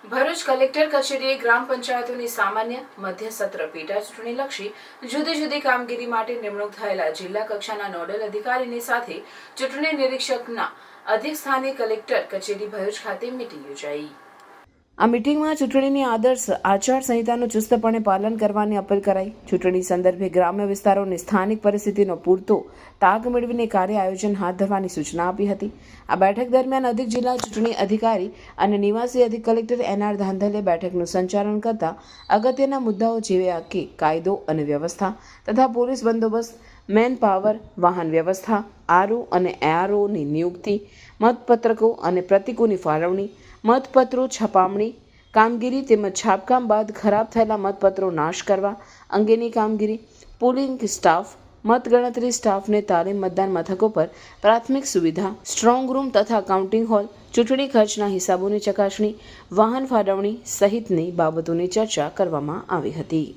Bharuch collector કચેરીએ ગ્રામ પંચાયતોની સામાન્ય મધ્ય સત્ર પેટા ચૂંટણીલક્ષી જુદી જુદી કામગીરી માટે નિમણૂક થયેલા જિલ્લા કક્ષાના નોડલ અધિકારીની સાથે ચૂંટણી નિરીક્ષકના અધ્યક્ષસ્થાને કલેક્ટર કચેરી ભરૂચ ખાતે મીટિંગ યોજાઈ। આ મીટિંગમાં ચૂંટણીની આદર્શ આચાર સંહિતાનું ચુસ્તપણે પાલન કરવાની અપીલ કરાઈ। ચૂંટણી સંદર્ભે ગ્રામ્ય વિસ્તારોની સ્થાનિક પરિસ્થિતિનો પૂરતો તાગ મેળવીને કાર્ય આયોજન હાથ ધરવાની સૂચના આપી હતી। આ બેઠક દરમિયાન અધિક જિલ્લા ચૂંટણી અધિકારી અને નિવાસી અધિક કલેક્ટર એનઆર ધાંધલે બેઠકનું સંચાલન કરતા અગત્યના મુદ્દાઓ જેવા કે કાયદો અને વ્યવસ્થા તથા પોલીસ બંદોબસ્ત, મેન પાવર, વાહન વ્યવસ્થા, આરઓ અને એઆરઓની નિયુક્તિ, મતપત્રકો અને પ્રતિકોની ફાળવણી, મતપત્રો છપામણી કામગીરી તેમજ છાપકામ બાદ ખરાબ થયેલા મતપત્રો નાશ કરવા અંગેની કામગીરી, પોલિંગ સ્ટાફ, મતગણતરી સ્ટાફને તાલીમ, મતદાન મથકો પર પ્રાથમિક સુવિધા, સ્ટ્રોંગ રૂમ તથા કાઉન્ટિંગ હોલ, ચૂંટણી ખર્ચના હિસાબોની ચકાસણી, વાહન ફાળવણી સહિતની બાબતોની ચર્ચા કરવામાં આવી હતી।